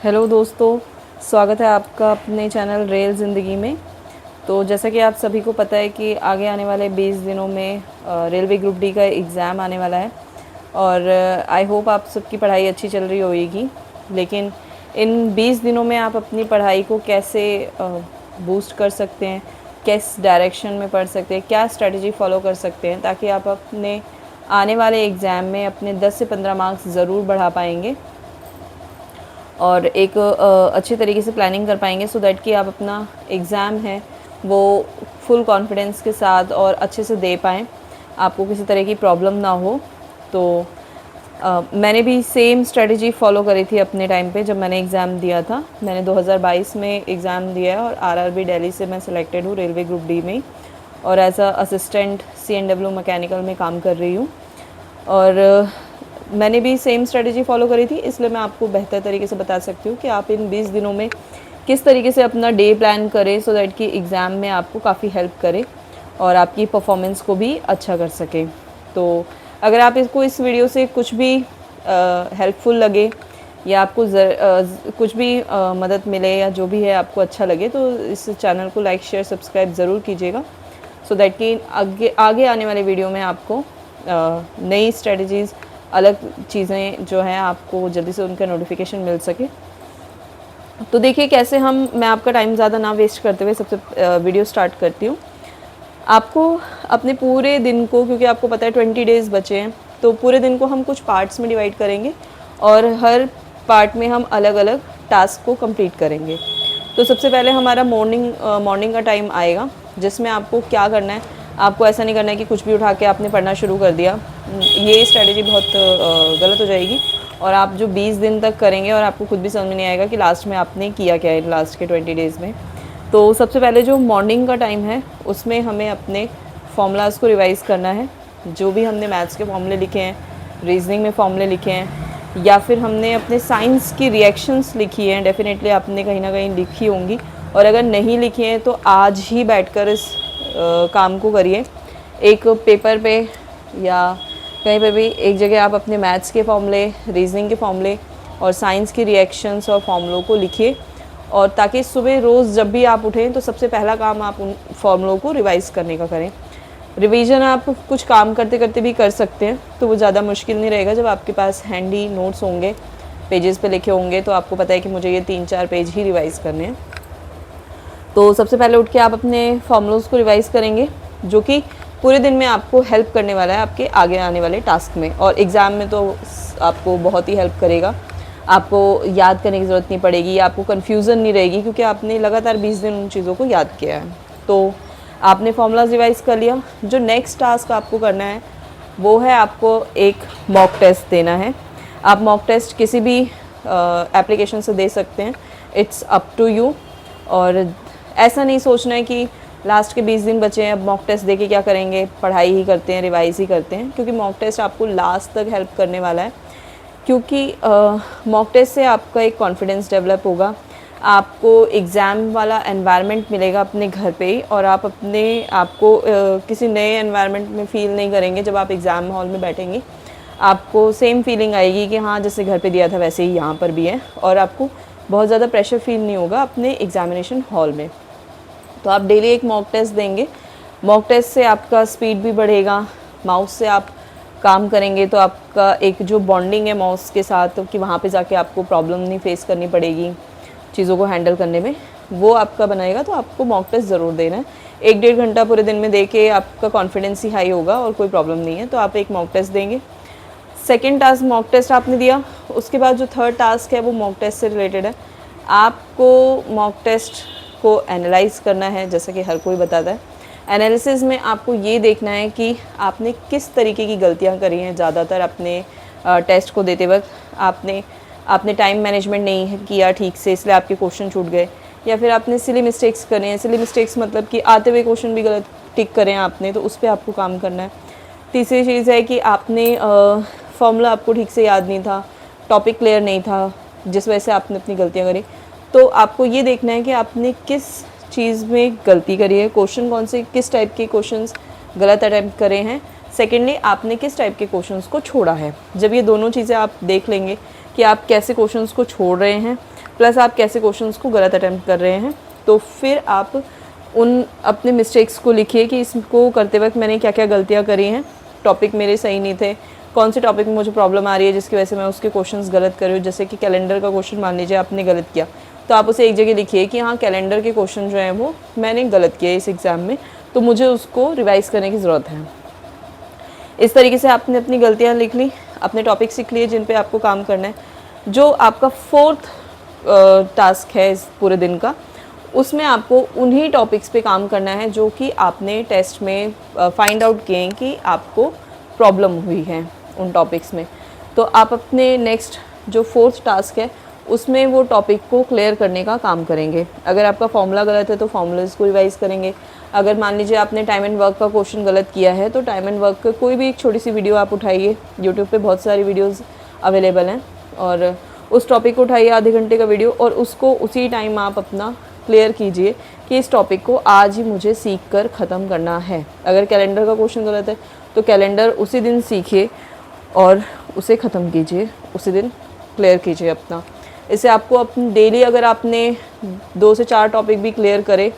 Hello दोस्तों, स्वागत है आपका अपने चैनल रेल ज़िंदगी में। तो जैसा कि आप सभी को पता है कि आगे आने वाले 20 दिनों में रेलवे ग्रुप डी का एग्ज़ाम आने वाला है और आई होप आप सबकी पढ़ाई अच्छी चल रही होगी। लेकिन इन 20 दिनों में आप अपनी पढ़ाई को कैसे बूस्ट कर सकते हैं, किस डायरेक्शन में पढ़ सकते हैं, क्या स्ट्रैटेजी फॉलो कर सकते हैं ताकि आप अपने आने वाले एग्ज़ाम में अपने 10 से 15 मार्क्स ज़रूर बढ़ा पाएंगे और एक अच्छे तरीके से प्लानिंग कर पाएंगे सो दैट कि आप अपना एग्ज़ाम है वो फुल कॉन्फिडेंस के साथ और अच्छे से दे पाएँ, आपको किसी तरह की प्रॉब्लम ना हो। तो मैंने भी सेम स्ट्रेटजी फॉलो करी थी अपने टाइम पे जब मैंने एग्ज़ाम दिया था। मैंने 2022 में एग्ज़ाम दिया है और आरआरबी दिल्ली से मैं सिलेक्टेड हूँ रेलवे ग्रुप डी में और as a assistant CNW mechanical में काम कर रही हूँ। और मैंने भी सेम स्ट्रेटजी फॉलो करी थी, इसलिए मैं आपको बेहतर तरीके से बता सकती हूँ कि आप इन 20 दिनों में किस तरीके से अपना डे प्लान करें सो दैट कि एग्ज़ाम में आपको काफ़ी हेल्प करे और आपकी परफॉर्मेंस को भी अच्छा कर सके। तो अगर आप इसको इस वीडियो से कुछ भी हेल्पफुल लगे या आपको कुछ भी मदद मिले या जो भी है आपको अच्छा लगे तो इस चैनल को लाइक शेयर सब्सक्राइब ज़रूर कीजिएगा सो दैट कि आगे आने वाले वीडियो में आपको नई स्ट्रेटजीज़, अलग चीज़ें जो हैं आपको जल्दी से उनका नोटिफिकेशन मिल सके। तो देखिए कैसे मैं आपका टाइम ज़्यादा ना वेस्ट करते हुए सबसे वीडियो स्टार्ट करती हूँ। आपको अपने पूरे दिन को, क्योंकि आपको पता है 20 डेज़ बचे हैं, तो पूरे दिन को हम कुछ पार्ट्स में डिवाइड करेंगे और हर पार्ट में हम अलग अलग टास्क को कंप्लीट करेंगे। तो सबसे पहले हमारा मॉर्निंग का टाइम आएगा जिसमें आपको क्या करना है। आपको ऐसा नहीं करना है कि कुछ भी उठा के आपने पढ़ना शुरू कर दिया, ये स्ट्रेटजी बहुत गलत हो जाएगी और आप जो 20 दिन तक करेंगे और आपको खुद भी समझ में नहीं आएगा कि लास्ट में आपने किया क्या है लास्ट के 20 डेज़ में। तो सबसे पहले जो मॉर्निंग का टाइम है उसमें हमें अपने फॉर्मूलाज़ को रिवाइज़ करना है। जो भी हमने मैथ्स के फॉर्मूले लिखे हैं, रीजनिंग में फॉर्मूले लिखे हैं या फिर हमने अपने साइंस की रिएक्शंस लिखी हैं, डेफिनेटली आपने कहीं ना कहीं लिखी होंगी और अगर नहीं लिखी हैं तो आज ही बैठकर इस काम को करिए। एक पेपर पे या कहीं पे भी एक जगह आप अपने मैथ्स के फॉर्मूले, रीजनिंग के फॉर्मूले और साइंस की रिएक्शंस और फॉर्मूलों को लिखिए और ताकि सुबह रोज़ जब भी आप उठें तो सबसे पहला काम आप उन फॉर्मूलों को रिवाइज़ करने का करें। रिवीजन आप कुछ काम करते करते भी कर सकते हैं तो वो ज़्यादा मुश्किल नहीं रहेगा जब आपके पास हैंडी नोट्स होंगे, पेजेस पे लिखे होंगे, तो आपको पता है कि मुझे ये 3-4 पेज ही रिवाइज़ करने हैं। तो सबसे पहले उठ के आप अपने फॉर्मूलोज़ को रिवाइज़ करेंगे जो कि पूरे दिन में आपको हेल्प करने वाला है आपके आगे आने वाले टास्क में, और एग्ज़ाम में तो आपको बहुत ही हेल्प करेगा। आपको याद करने की ज़रूरत नहीं पड़ेगी, आपको कन्फ्यूज़न नहीं रहेगी क्योंकि आपने लगातार 20 दिन उन चीज़ों को याद किया है। तो आपने फॉर्मूलाज रिवाइज़ कर लिया। जो नेक्स्ट टास्क आपको करना है वो है आपको एक मॉक टेस्ट देना है। आप मॉक टेस्ट किसी भी एप्लीकेशन से दे सकते हैं, इट्स अप टू यू। और ऐसा नहीं सोचना है कि लास्ट के 20 दिन बचे हैं अब मॉक टेस्ट दे के क्या करेंगे, पढ़ाई ही करते हैं, रिवाइज़ ही करते हैं, क्योंकि मॉक टेस्ट आपको लास्ट तक हेल्प करने वाला है। क्योंकि मॉक टेस्ट से आपका एक कॉन्फिडेंस डेवलप होगा, आपको एग्ज़ाम वाला एनवायरनमेंट मिलेगा अपने घर पे ही और आप अपने आपको किसी नए एनवायरनमेंट में फ़ील नहीं करेंगे। जब आप एग्ज़ाम हॉल में बैठेंगे आपको सेम फीलिंग आएगी कि हाँ जैसे घर पे दिया था वैसे ही यहाँ पर भी है, और आपको बहुत ज़्यादा प्रेशर फील नहीं होगा अपने एग्ज़ामिनेशन हॉल में। तो आप डेली एक मॉक टेस्ट देंगे। मॉक टेस्ट से आपका स्पीड भी बढ़ेगा, माउस से आप काम करेंगे तो आपका एक जो बॉन्डिंग है माउस के साथ कि वहाँ पे जाके आपको प्रॉब्लम नहीं फेस करनी पड़ेगी चीज़ों को हैंडल करने में, वो आपका बनाएगा। तो आपको मॉक टेस्ट ज़रूर देना है। 1-1.5 घंटा पूरे दिन में दे के आपका कॉन्फिडेंस ही हाई होगा और कोई प्रॉब्लम नहीं है, तो आप एक मॉक टेस्ट देंगे। सेकेंड टास्क मॉक टेस्ट आपने दिया, उसके बाद जो थर्ड टास्क है वो मॉक टेस्ट से रिलेटेड है। आपको मॉक टेस्ट को एनालाइज करना है, जैसा कि हर कोई बताता है। एनालिसिस में आपको ये देखना है कि आपने किस तरीके की गलतियां करी हैं ज़्यादातर अपने टेस्ट को देते वक्त। आपने टाइम मैनेजमेंट नहीं किया ठीक से, इसलिए आपके क्वेश्चन छूट गए, या फिर आपने सिली मिस्टेक्स करे हैं। सिली मिस्टेक्स मतलब कि आते हुए क्वेश्चन भी गलत टिक करें आपने, तो उस पर आपको काम करना है। तीसरी चीज़ है कि आपने फॉर्मूला आपको ठीक से याद नहीं था, टॉपिक क्लियर नहीं था, जिस वजह से आपने अपनी गलतियाँ करी। तो आपको ये देखना है कि आपने किस चीज़ में गलती करी है, क्वेश्चन कौन से, किस टाइप के क्वेश्चंस गलत अटैम्प्ट करे हैं। सेकेंडली आपने किस टाइप के क्वेश्चंस को छोड़ा है। जब ये दोनों चीज़ें आप देख लेंगे कि आप कैसे क्वेश्चंस को छोड़ रहे हैं प्लस आप कैसे क्वेश्चंस को गलत अटैम्प्ट कर रहे हैं। तो फिर आप उन अपने मिस्टेक्स को लिखिए कि इसको करते वक्त मैंने क्या क्या गलतियाँ करी हैं, टॉपिक मेरे सही नहीं थे, कौन से टॉपिक में मुझे प्रॉब्लम आ रही है जिसकी वजह से मैं उसके क्वेश्चंस गलत कर रही हूँ। जैसे कि कैलेंडर का क्वेश्चन मान लीजिए आपने गलत किया, तो आप उसे एक जगह लिखिए कि हाँ कैलेंडर के क्वेश्चन जो हैं वो मैंने गलत किए इस एग्ज़ाम में, तो मुझे उसको रिवाइज़ करने की ज़रूरत है। इस तरीके से आपने अपनी गलतियाँ लिख ली, अपने टॉपिक्स लिख लिए जिन पे आपको काम करना है। जो आपका 4th टास्क है इस पूरे दिन का, उसमें आपको उन्हीं टॉपिक्स पे काम करना है जो कि आपने टेस्ट में फाइंड आउट किए हैं कि आपको प्रॉब्लम हुई है उन टॉपिक्स में। तो आप अपने नेक्स्ट जो 4th टास्क है उसमें वो टॉपिक को क्लियर करने का काम करेंगे। अगर आपका फॉर्मूला गलत है तो फॉर्मूलाज को रिवाइज़ करेंगे। अगर मान लीजिए आपने टाइम एंड वर्क का क्वेश्चन गलत किया है तो टाइम एंड वर्क का कोई भी एक छोटी सी वीडियो आप उठाइए, यूट्यूब पे बहुत सारी वीडियोस अवेलेबल हैं, और उस टॉपिक को उठाइए आधे घंटे का वीडियो, और उसको उसी टाइम आप अपना क्लियर कीजिए कि इस टॉपिक को आज ही मुझे सीख कर ख़त्म करना है। अगर कैलेंडर का क्वेश्चन गलत है तो कैलेंडर उसी दिन सीखिए और उसे ख़त्म कीजिए, उसी दिन क्लियर कीजिए अपना। इससे आपको अपनी डेली अगर आपने 2 से 4 टॉपिक भी क्लियर करे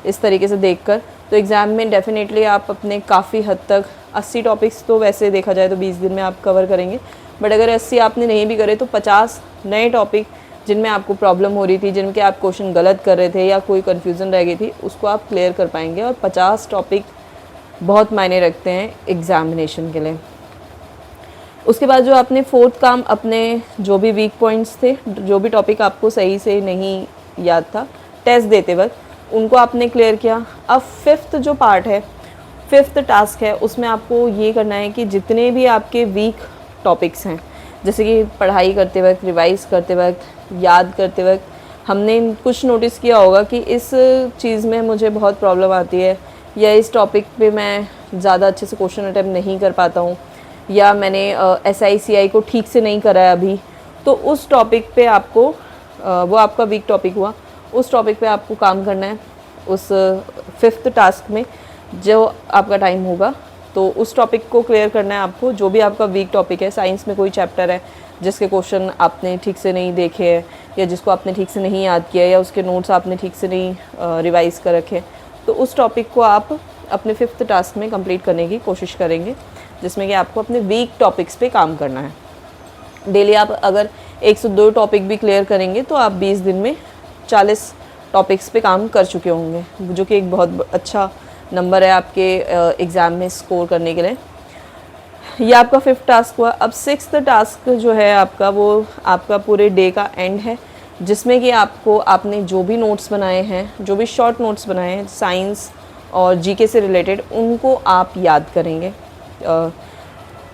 इस तरीके से देखकर, तो एग्ज़ाम में डेफिनेटली आप अपने काफ़ी हद तक 80 टॉपिक्स तो वैसे देखा जाए तो 20 दिन में आप कवर करेंगे, बट अगर 80 आपने नहीं भी करे तो 50 नए टॉपिक जिनमें आपको प्रॉब्लम हो रही थी, जिनके आप क्वेश्चन गलत कर रहे थे या कोई कन्फ्यूज़न रह गई थी, उसको आप क्लियर कर पाएंगे। और 50 टॉपिक बहुत मायने रखते हैं एग्ज़ामिनेशन के लिए। उसके बाद जो आपने 4th काम, अपने जो भी वीक पॉइंट्स थे, जो भी टॉपिक आपको सही से नहीं याद था टेस्ट देते वक्त, उनको आपने क्लियर किया। अब 5th जो पार्ट है, 5th टास्क है, उसमें आपको ये करना है कि जितने भी आपके वीक टॉपिक्स हैं, जैसे कि पढ़ाई करते वक्त, रिवाइज़ करते वक्त, याद करते वक्त, हमने कुछ नोटिस किया होगा कि इस चीज़ में मुझे बहुत प्रॉब्लम आती है, या इस टॉपिक पे मैं ज़्यादा अच्छे से क्वेश्चन अटैम्प्ट नहीं कर पाता हूँ, या मैंने SICI को ठीक से नहीं करा है अभी, तो उस टॉपिक पे आपको वो आपका वीक टॉपिक हुआ, उस टॉपिक पे आपको काम करना है। उस 5th टास्क में जो आपका टाइम होगा तो उस टॉपिक को क्लियर करना है आपको। जो भी आपका वीक टॉपिक है, साइंस में कोई चैप्टर है जिसके क्वेश्चन आपने ठीक से नहीं देखे हैं, या जिसको आपने ठीक से नहीं याद किया, या उसके नोट्स आपने ठीक से नहीं रिवाइज़ कर रखे, तो उस टॉपिक को आप अपने 5th टास्क में कंप्लीट करने की कोशिश करेंगे, जिसमें कि आपको अपने वीक टॉपिक्स पे काम करना है। डेली आप अगर 1 से 2 टॉपिक भी क्लियर करेंगे तो आप 20 दिन में 40 टॉपिक्स पे काम कर चुके होंगे, जो कि एक बहुत अच्छा नंबर है आपके एग्ज़ाम में स्कोर करने के लिए। ये आपका 5th टास्क हुआ। अब 6th टास्क जो है आपका, वो आपका पूरे डे का एंड है, जिसमें कि आपने जो भी नोट्स बनाए हैं, जो भी शॉर्ट नोट्स बनाए हैं साइंस और GK से रिलेटेड, उनको आप याद करेंगे।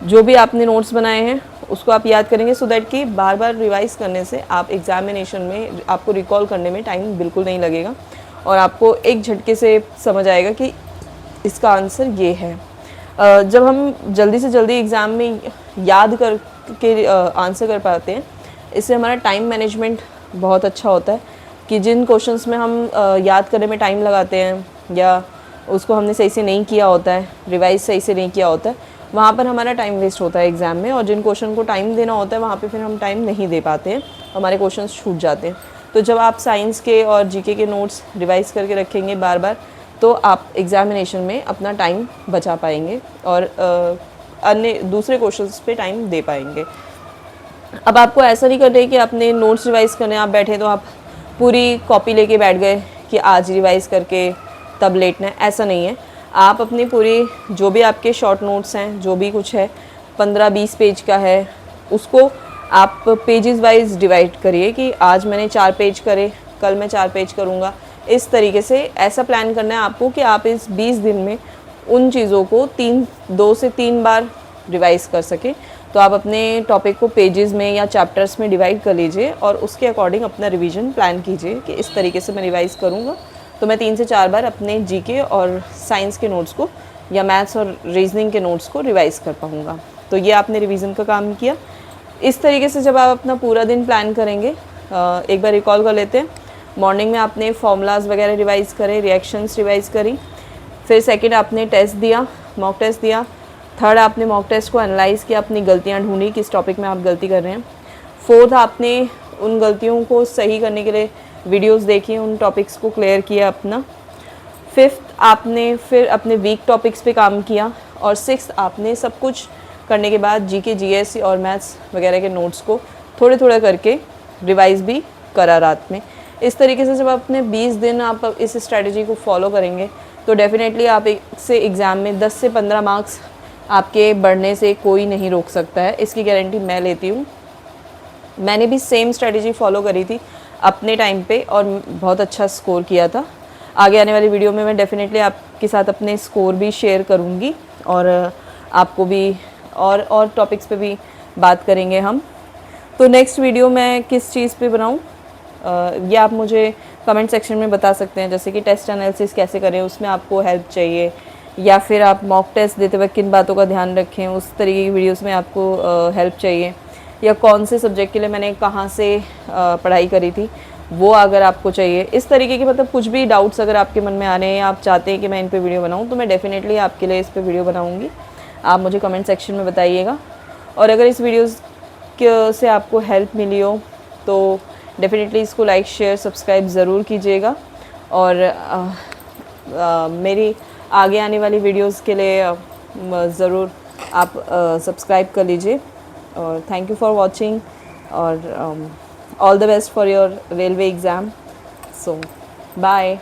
जो भी आपने नोट्स बनाए हैं उसको आप याद करेंगे, सो दैट कि बार बार रिवाइज़ करने से आप एग्ज़ामिनेशन में आपको रिकॉल करने में टाइम बिल्कुल नहीं लगेगा, और आपको एक झटके से समझ आएगा कि इसका आंसर ये है। जब हम जल्दी से जल्दी एग्ज़ाम में याद करके आंसर कर पाते हैं, इससे हमारा टाइम मैनेजमेंट बहुत अच्छा होता है, कि जिन क्वेश्चंस में हम याद करने में टाइम लगाते हैं, या उसको हमने सही से नहीं किया होता है, रिवाइज़ सही से नहीं किया होता है, वहाँ पर हमारा टाइम वेस्ट होता है एग्ज़ाम में। और जिन क्वेश्चन को टाइम देना होता है वहाँ पे फिर हम टाइम नहीं दे पाते हैं, हमारे क्वेश्चन छूट जाते हैं। तो जब आप साइंस के और GK के नोट्स रिवाइज़ करके रखेंगे बार बार, तो आप एग्ज़ामिनेशन में अपना टाइम बचा पाएंगे और अन्य दूसरे क्वेश्चंस पे टाइम दे पाएंगे। अब आपको ऐसा नहीं करना है कि अपने नोट्स रिवाइज़ करने आप बैठे तो आप पूरी कॉपी लेके बैठ गए कि आज रिवाइज़ करके तब लेटना है, ऐसा नहीं है। आप अपनी पूरी जो भी आपके शॉर्ट नोट्स हैं, जो भी कुछ है 15-20 पेज का है, उसको आप पेजेस वाइज डिवाइड करिए कि आज मैंने 4 पेज करे, कल मैं 4 पेज करूँगा। इस तरीके से ऐसा प्लान करना है आपको कि आप इस 20 दिन में उन चीज़ों को 2 से 3 बार रिवाइज़ कर सकें। तो आप अपने टॉपिक को पेजेस में या चैप्टर्स में डिवाइड कर लीजिए और उसके अकॉर्डिंग अपना रिवीजन प्लान कीजिए कि इस तरीके से मैं रिवाइज़ करूँगा तो मैं 3 से 4 बार अपने GK और साइंस के नोट्स को या मैथ्स और रीजनिंग के नोट्स को रिवाइज़ कर पाऊँगा। तो ये आपने रिवीजन का काम किया। इस तरीके से जब आप अपना पूरा दिन प्लान करेंगे, एक बार रिकॉल कर लेते हैं। मॉर्निंग में आपने फॉर्मूलाज वगैरह रिवाइज़ करे, रिएक्शंस रिवाइज़ करी, फिर सेकंड आपने टेस्ट दिया, मॉक टेस्ट दिया, थर्ड आपने मॉक टेस्ट को एनालाइज़ किया, अपनी गलतियाँ ढूंढी किस टॉपिक में आप गलती कर रहे हैं, फोर्थ आपने उन गलतियों को सही करने के लिए वीडियोस देखी, उन टॉपिक्स को क्लियर किया अपना। 5th आपने फिर अपने वीक टॉपिक्स पे काम किया, और 6th आपने सब कुछ करने के बाद जीके, जीएस और मैथ्स वगैरह के नोट्स को थोड़े थोड़े करके रिवाइज भी करा रात में। इस तरीके से जब अपने 20 दिन आप इस स्ट्रैटेजी को फॉलो करेंगे तो डेफिनेटली आप से एग्ज़ाम में 10 से 15 मार्क्स आपके बढ़ने से कोई नहीं रोक सकता है, इसकी गारंटी मैं लेती हूँ। मैंने भी सेम स्ट्रैटेजी फॉलो करी थी अपने टाइम पे और बहुत अच्छा स्कोर किया था। आगे आने वाली वीडियो में मैं डेफिनेटली आपके साथ अपने स्कोर भी शेयर करूँगी, और आपको भी और टॉपिक्स पे भी बात करेंगे हम। तो नेक्स्ट वीडियो मैं किस चीज़ पे बनाऊँ, ये आप मुझे कमेंट सेक्शन में बता सकते हैं। जैसे कि टेस्ट एनालिसिस कैसे करें, उसमें आपको हेल्प चाहिए, या फिर आप मॉक टेस्ट देते वक्त किन बातों का ध्यान रखें, उस तरीके की वीडियोस में आपको हेल्प चाहिए, या कौन से सब्जेक्ट के लिए मैंने कहाँ से पढ़ाई करी थी वो अगर आपको चाहिए। इस तरीके के मतलब कुछ भी डाउट्स अगर आपके मन में आ रहे हैं या आप चाहते हैं कि मैं इन पे वीडियो बनाऊँ, तो मैं डेफ़िनेटली आपके लिए इस पे वीडियो बनाऊँगी। आप मुझे कमेंट सेक्शन में बताइएगा। और अगर इस वीडियोज़ से आपको हेल्प मिली हो तो डेफ़िनेटली इसको लाइक, शेयर, सब्सक्राइब ज़रूर कीजिएगा, और मेरी आगे आने वाली वीडियोस के लिए ज़रूर आप सब्सक्राइब कर लीजिए। और थैंक यू फॉर वॉचिंग, और all the best for your railway exam. So bye.